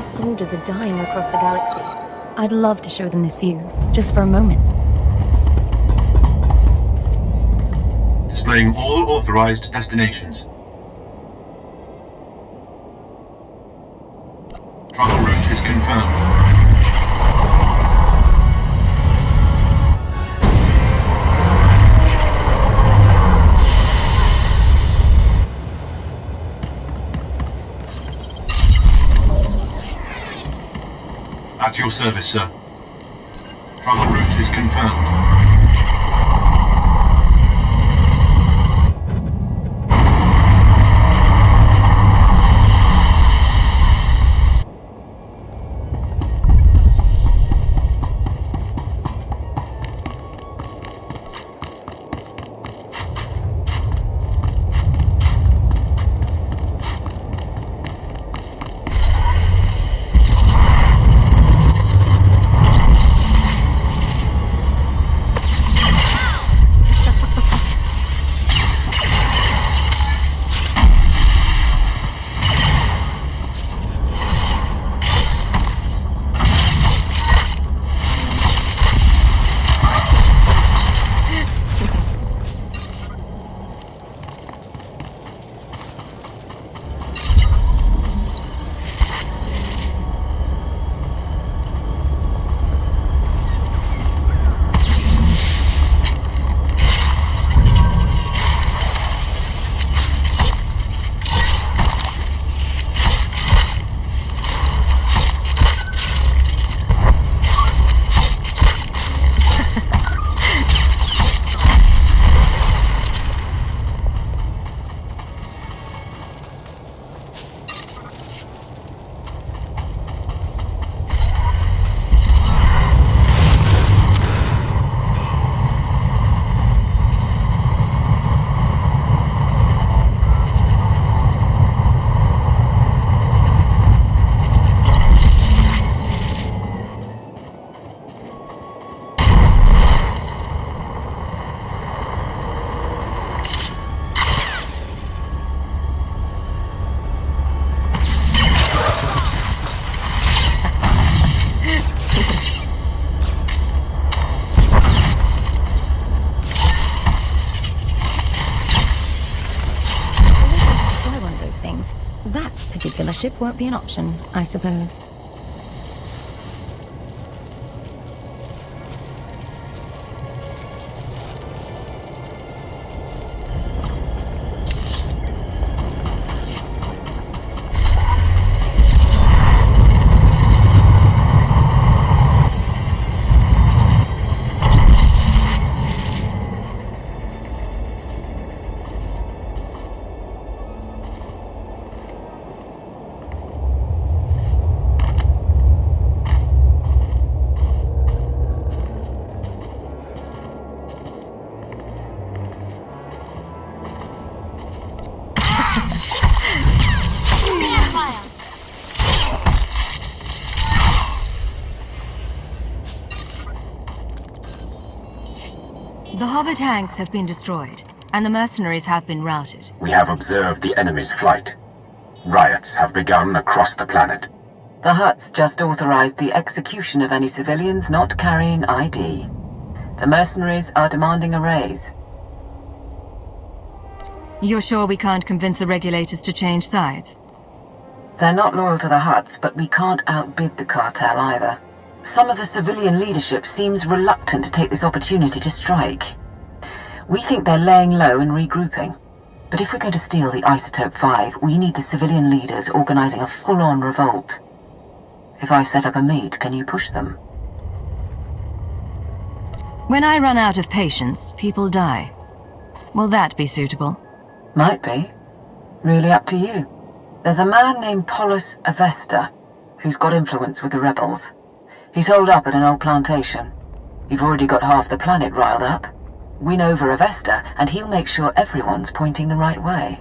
Our soldiers are dying across the galaxy. I'd love to show them this view, just for a moment. Displaying all authorized destinations. Travel route is confirmed. At your service, sir. Travel route is confirmed. That particular ship won't be an option, I suppose. The hover tanks have been destroyed, and the mercenaries have been routed. We have observed the enemy's flight. Riots have begun across the planet. The Hutts just authorized the execution of any civilians not carrying ID. The mercenaries are demanding a raise. You're sure we can't convince the regulators to change sides? They're not loyal to the Hutts, but we can't outbid the cartel either. Some of the civilian leadership seems reluctant to take this opportunity to strike. We think they're laying low and regrouping. But if we're going to steal the Isotope-5, we need the civilian leaders organizing a full-on revolt. If I set up a meet, can you push them? When I run out of patience, people die. Will that be suitable? Might be. Really up to you. There's a man named Polis Avesta, who's got influence with the rebels. He's holed up at an old plantation. You've already got half the planet riled up. Win over Avesta, and he'll make sure everyone's pointing the right way.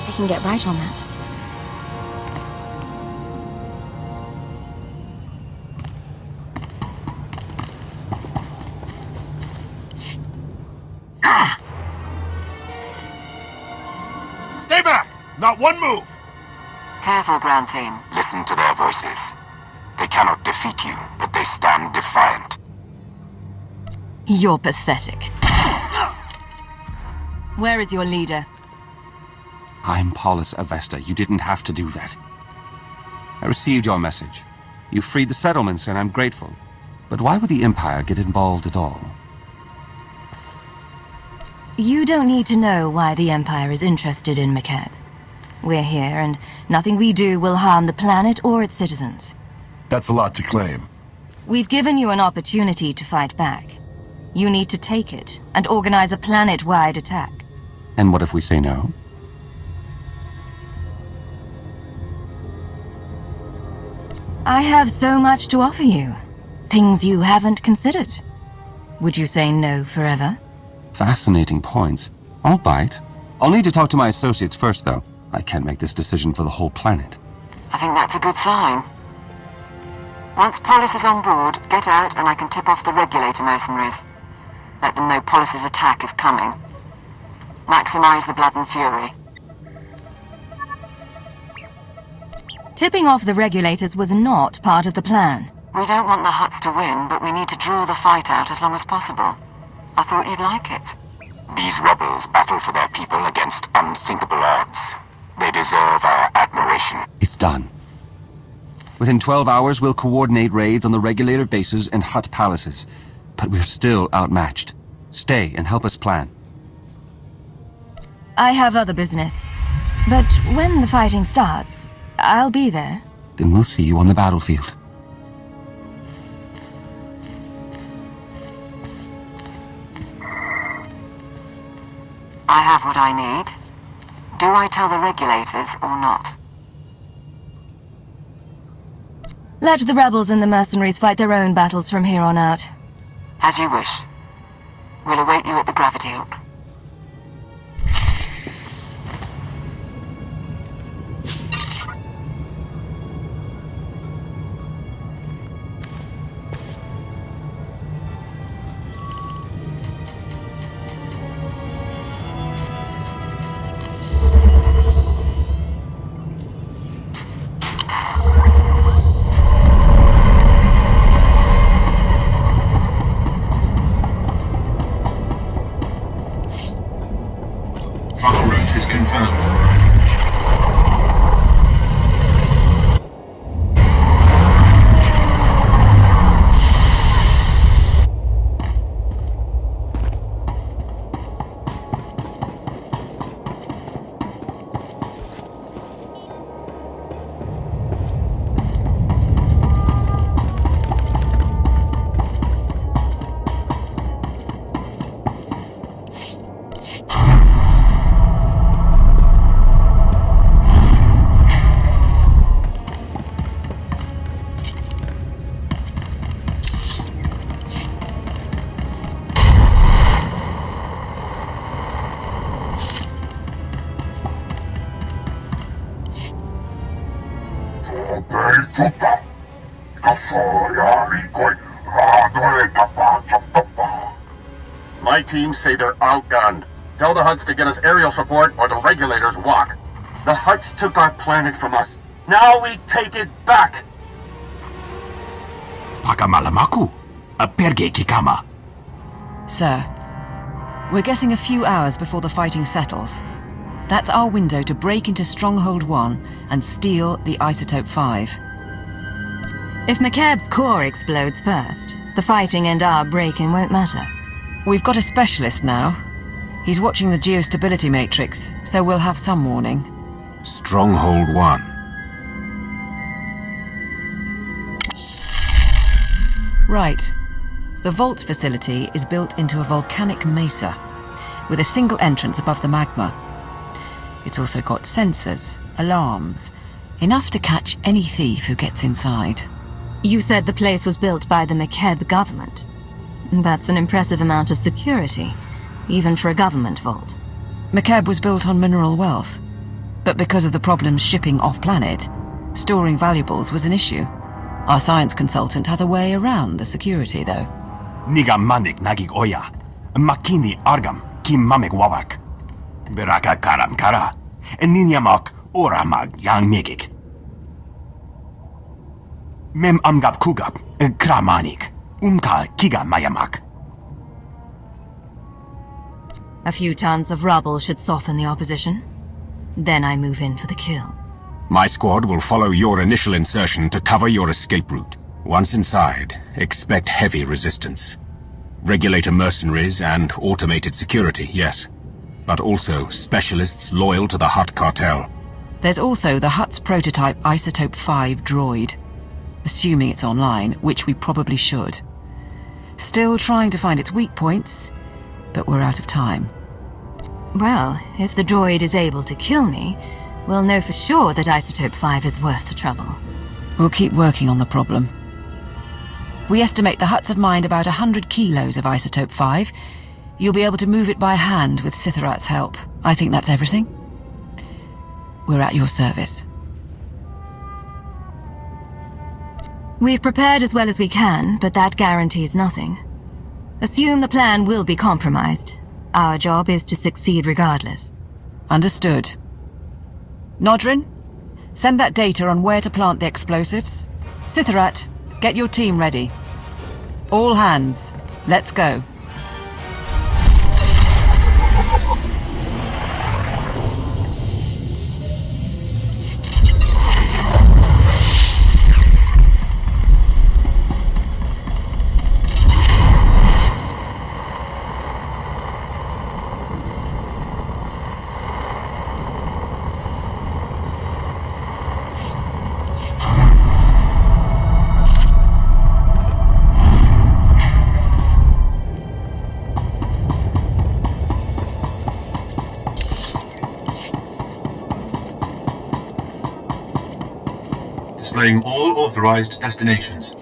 I can get right on that. Stay back! Not one move! Careful, ground team. Listen to their voices. They cannot defeat you, but they stand defiant. You're pathetic. Where is your leader? I'm Paulus Avesta. You didn't have to do that. I received your message. You freed the settlements, and I'm grateful. But why would the Empire get involved at all? You don't need to know why the Empire is interested in Makeb. We're here, and nothing we do will harm the planet or its citizens. That's a lot to claim. We've given you an opportunity to fight back. You need to take it, and organize a planet-wide attack. And what if we say no? I have so much to offer you. Things you haven't considered. Would you say no forever? Fascinating points. I'll bite. I'll need to talk to my associates first, though. I can't make this decision for the whole planet. I think that's a good sign. Once Polis is on board, get out and I can tip off the regulator mercenaries. Let them know Polis's attack is coming. Maximize the blood and fury. Tipping off the regulators was not part of the plan. We don't want the Hutts to win, but we need to draw the fight out as long as possible. I thought you'd like it. These rebels battle for their people against unthinkable odds. They deserve our admiration. It's done. Within 12 hours, we'll coordinate raids on the regulator bases and Hutt palaces. But we're still outmatched. Stay and help us plan. I have other business. But when the fighting starts, I'll be there. Then we'll see you on the battlefield. I have what I need. Do I tell the regulators or not? Let the rebels and the mercenaries fight their own battles from here on out. As you wish. We'll await you at the gravity hook. Travel route is confirmed. My teams say they're outgunned. Tell the Hutts to get us aerial support or the regulators walk. The Hutts took our planet from us. Now we take it back! Pakamalamaku, perge kikama. Sir, we're getting a few hours before the fighting settles. That's our window to break into Stronghold 1 and steal the Isotope-5. If Makeb's core explodes first, the fighting and our break-in won't matter. We've got a specialist now. He's watching the geostability matrix, so we'll have some warning. Stronghold 1. Right. The vault facility is built into a volcanic mesa, with a single entrance above the magma. It's also got sensors, alarms, enough to catch any thief who gets inside. You said the place was built by the Makeb government. That's an impressive amount of security, even for a government vault. Makeb was built on mineral wealth, but because of the problems shipping off-planet, storing valuables was an issue. Our science consultant has a way around the security, though. Niga manik nagig oya. Makini argam kim mamek wawak. Beraka karam kara. Ninyamak oramag yang megik. Mem amgap kugap kramanik. Umka kiga mayamak. A few tons of rubble should soften the opposition. Then I move in for the kill. My squad will follow your initial insertion to cover your escape route. Once inside, expect heavy resistance. Regulator mercenaries and automated security, yes. But also specialists loyal to the Hutt cartel. There's also the Hutt's prototype Isotope-5 droid. Assuming it's online, which we probably should. Still trying to find its weak points, but we're out of time. Well, if the droid is able to kill me, we'll know for sure that Isotope-5 is worth the trouble. We'll keep working on the problem. We estimate the Hutts have mined about 100 kilos of Isotope-5. You'll be able to move it by hand with Cypherat's help. I think that's everything. We're at your service. We've prepared as well as we can, but that guarantees nothing. Assume the plan will be compromised. Our job is to succeed regardless. Understood. Nodrin, send that data on where to plant the explosives. Cypherat, get your team ready. All hands, let's go. Displaying all authorized destinations.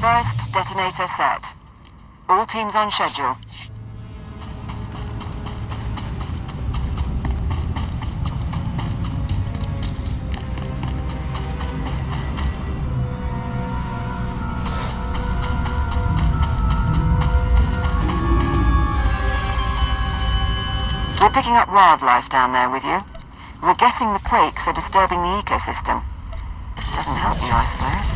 First detonator set. All teams on schedule. We're picking up wildlife down there with you. We're guessing the quakes are disturbing the ecosystem. Doesn't help you, I suppose.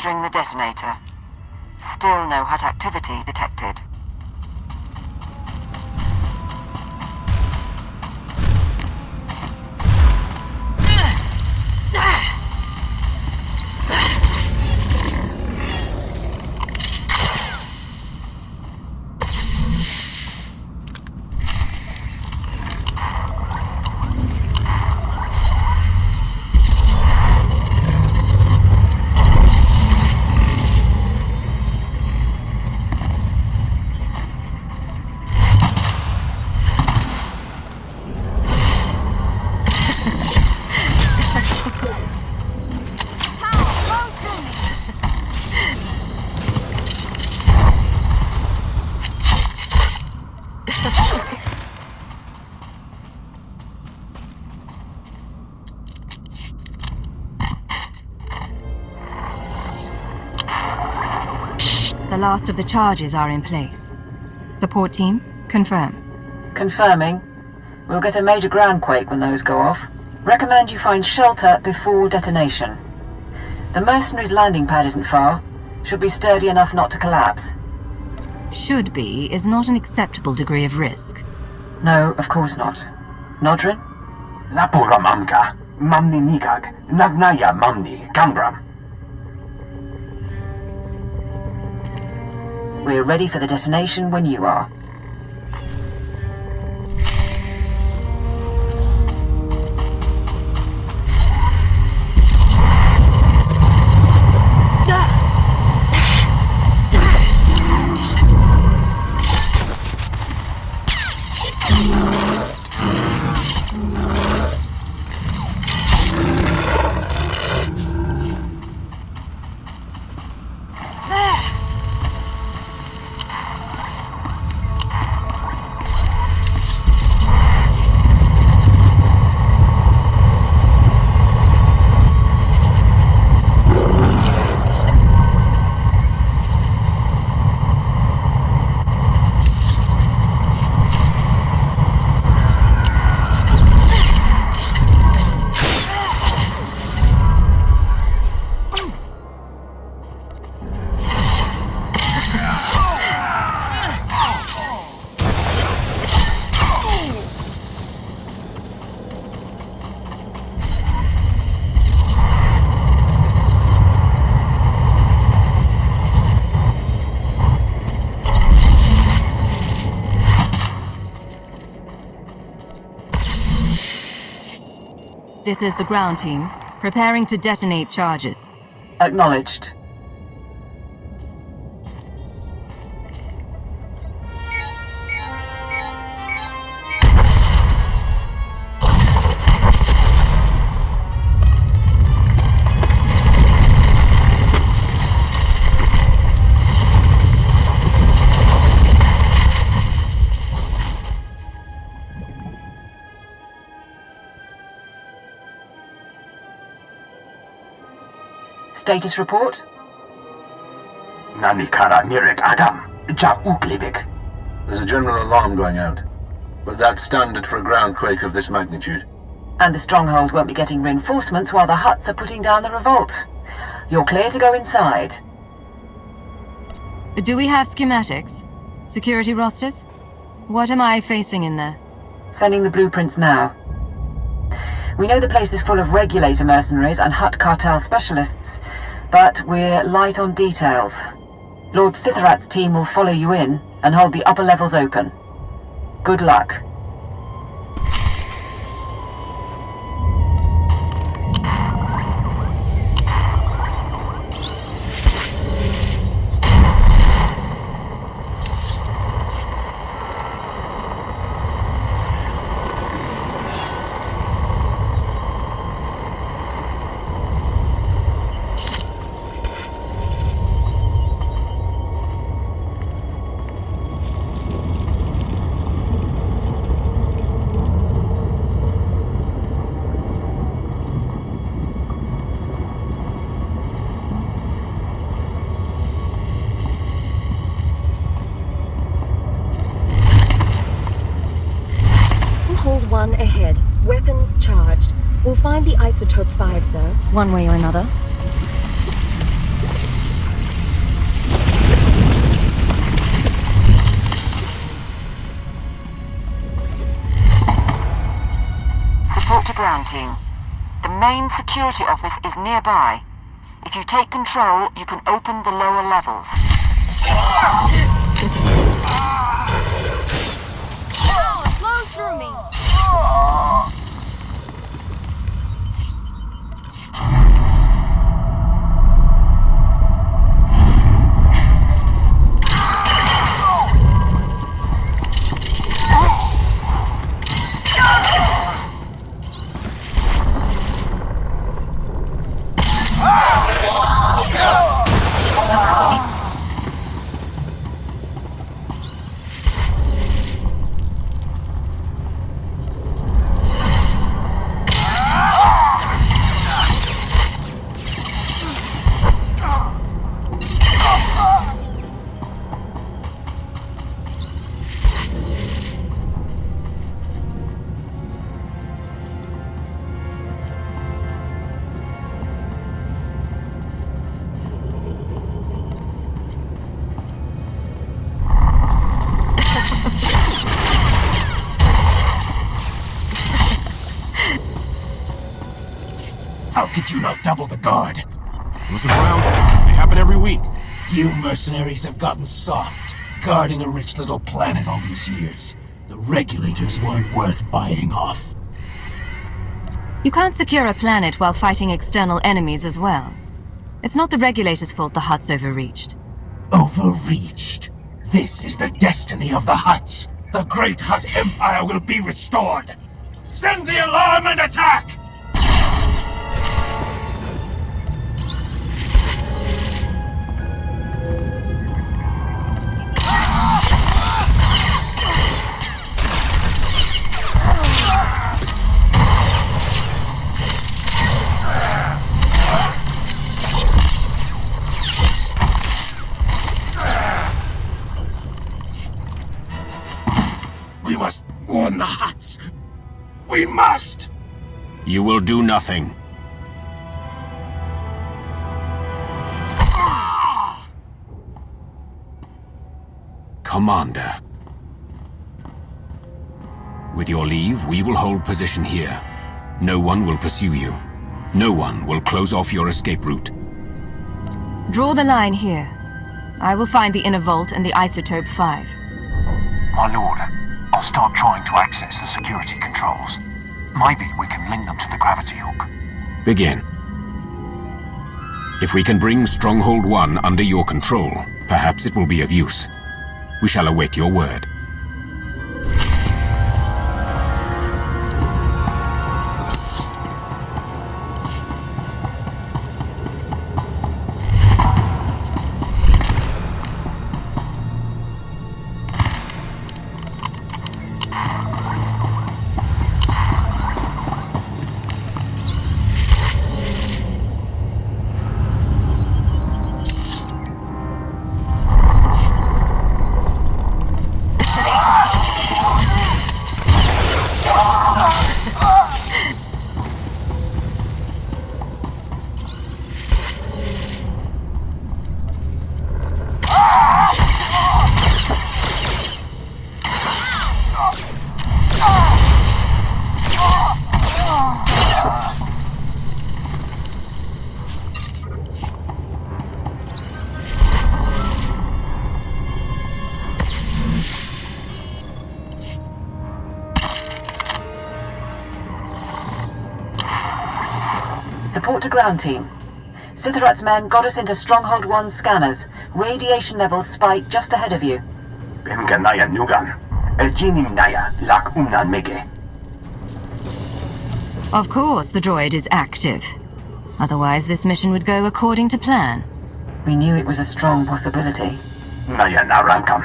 Registering the detonator. Still no hut activity detected. The last of the charges are in place. Support team, confirm. Confirming. We'll get a major groundquake when those go off. Recommend you find shelter before detonation. The mercenaries' landing pad isn't far. Should be sturdy enough not to collapse. Should be is not an acceptable degree of risk. No, of course not. Nodrin? Lapura mamka, mamni nikak, nagnaya mamni, kambram. We're ready for the detonation when you are. This is the ground team, preparing to detonate charges. Acknowledged. Status report? Nanikara nirek agam, ja uklibik. There's a general alarm going out, but that's standard for a groundquake of this magnitude. And the stronghold won't be getting reinforcements while the huts are putting down the revolt. You're clear to go inside. Do we have schematics? Security rosters? What am I facing in there? Sending the blueprints now. We know the place is full of regulator mercenaries and hut cartel specialists, but we're light on details. Lord Sitharat's team will follow you in and hold the upper levels open. Good luck. Hold 1 ahead. Weapons charged. We'll find the Isotope-5, sir, one way or another. to ground team. The main security office is nearby. If you take control, you can open the lower levels. It flows through me. How could you not double the guard? Listen around. They happen every week. You mercenaries have gotten soft, guarding a rich little planet all these years. The regulators weren't worth buying off. You can't secure a planet while fighting external enemies as well. It's not the regulators' fault the Hutts overreached. Overreached? This is the destiny of the Hutts. The great Hutt Empire will be restored. Send the alarm and attack! We must warn the Hutts. We must! You will do nothing. Commander. With your leave, we will hold position here. No one will pursue you. No one will close off your escape route. Draw the line here. I will find the inner vault and the Isotope-5. My lord, I'll start trying to access the security controls. Maybe we can link them to the gravity hook. Begin. If we can bring Stronghold 1 under your control, perhaps it will be of use. We shall await your word. Support to ground team. Sithrat's men got us into Stronghold 1 scanners. Radiation levels spike just ahead of you. Bemganaya Nugan. Ejinimnaya Lak Unan Mege. Of course the droid is active. Otherwise this mission would go according to plan. We knew it was a strong possibility. Naya Narankam.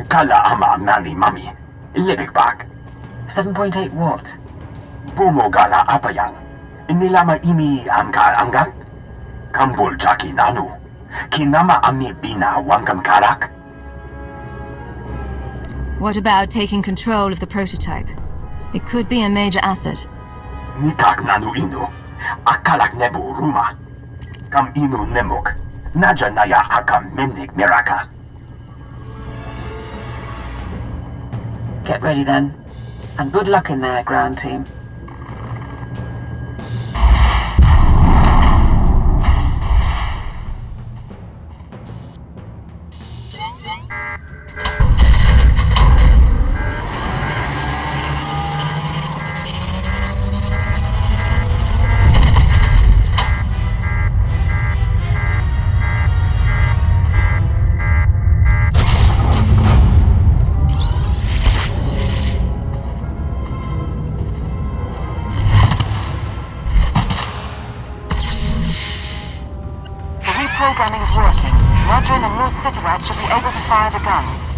Kala Ama Nani Mami. Libik Bak. 7.8 watt. Bumo Gala Apayang. Nilama imi amkar angam? Kambul Jaki Nanu. Kinama Ami Bina Wangam Karak. What about taking control of the prototype? It could be a major asset. Nikak Nanu Inu. Akalak Nebu Ruma. Kam Inu Nemuk. Naja Naya Akam Memnik Miraka. Get ready then. And good luck in there, ground team. Squadron and North Sitharat should be able to fire the guns.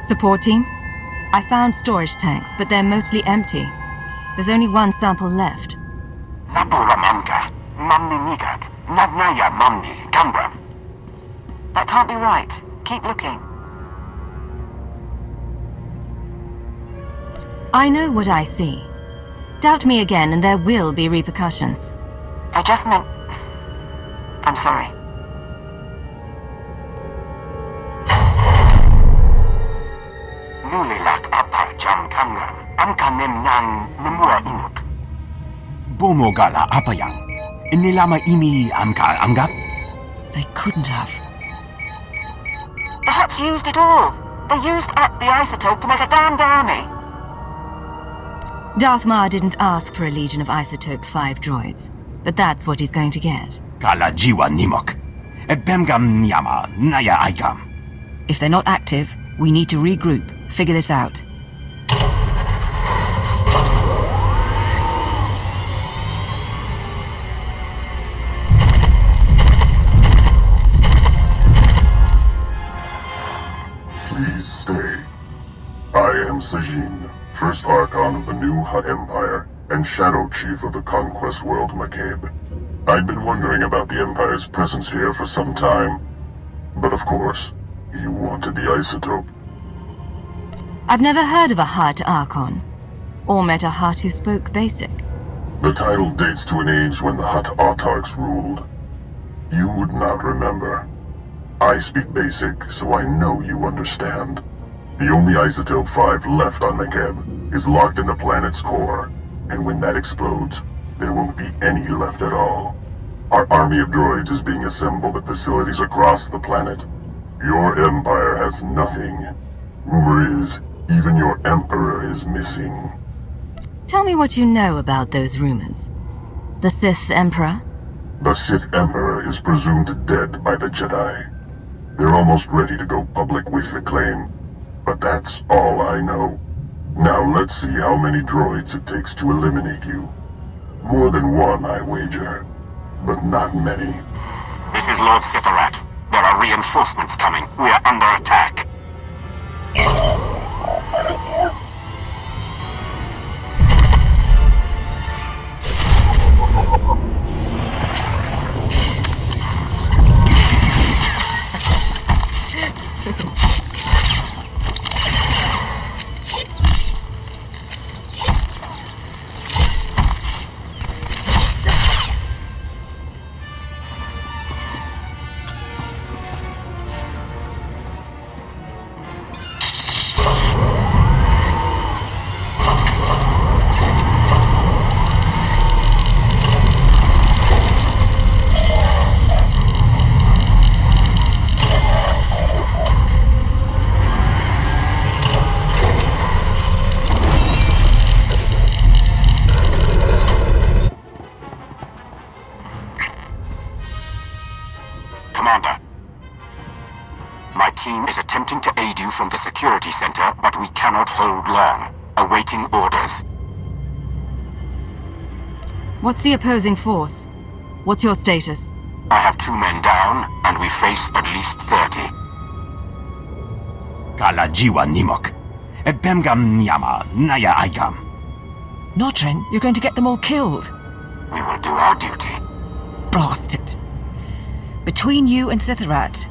Support team? I found storage tanks, but they're mostly empty. There's only one sample left. Laboramanka, Mamni Nigak, Nagnaya Mamni, Gambram. That can't be right. Keep looking. I know what I see. Doubt me again and there will be repercussions. I just meant... I'm sorry. Nulilak apa jam kamram, amkanem nan nemua inuk. Bomogala apa yang? Inilama imi amka anggap? They couldn't have. The Huts used it all. They used up the isotope to make a damned army. Darth Maul didn't ask for a legion of Isotope-5 droids, but that's what he's going to get. Kala jiwa nimok. Ebemgam nyama naya aikam. If they're not active, we need to regroup, figure this out. Please stay. I am Sajin, First Archon of the new Hutt Empire, and Shadow Chief of the Conquest World Makeb. I'd been wondering about the Empire's presence here for some time. But of course, you wanted the isotope. I've never heard of a Hutt Archon, or met a Hutt who spoke Basic. The title dates to an age when the Hutt autarchs ruled. You would not remember. I speak Basic, so I know you understand. The only Isotope-5 left on Makeb is locked in the planet's core, and when that explodes, there won't be any left at all. Our army of droids is being assembled at facilities across the planet. Your empire has nothing. Rumor is, even your emperor is missing. Tell me what you know about those rumors. The Sith Emperor? The Sith Emperor is presumed dead by the Jedi. They're almost ready to go public with the claim, but that's all I know. Now let's see how many droids it takes to eliminate you. More than one, I wager, but not many. This is Lord Sitharat. There are reinforcements coming. We are under attack. Commander, my team is attempting to aid you from the security center, but we cannot hold long. Awaiting orders. What's the opposing force? What's your status? I have 2 men down, and we face at least 30. Kala jiwa nimok. Ebemgam nyama naya aikam. Notrin, you're going to get them all killed. We will do our duty. Bastard. Between you and Sitharat,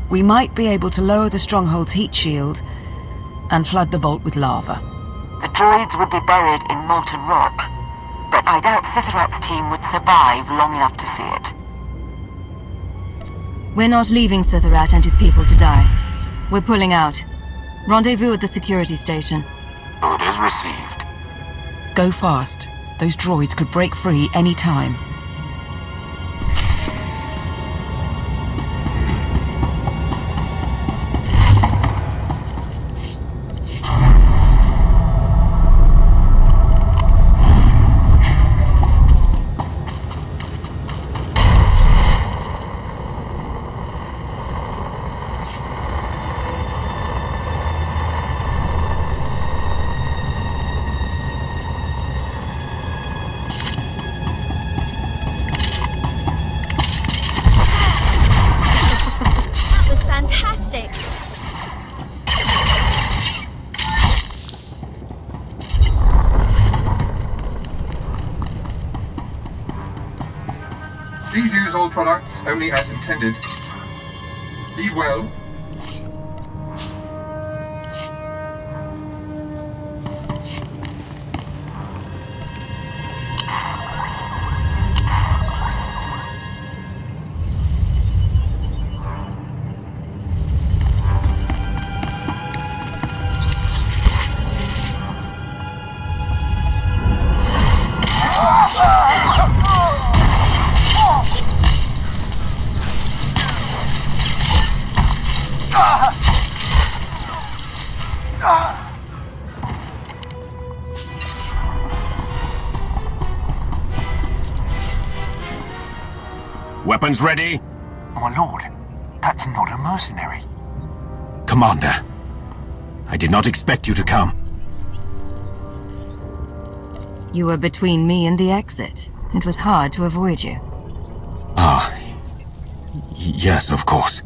we might be able to lower the stronghold's heat shield and flood the vault with lava. The droids would be buried in molten rock, but I doubt Sitharat's team would survive long enough to see it. We're not leaving Sitharat and his people to die. We're pulling out. Rendezvous at the security station. Orders received. Go fast. Those droids could break free any time. Please use all products only as intended. Be well. Weapons ready? My lord, that's not a mercenary. Commander, I did not expect you to come. You were between me and the exit. It was hard to avoid you. Ah, yes, of course.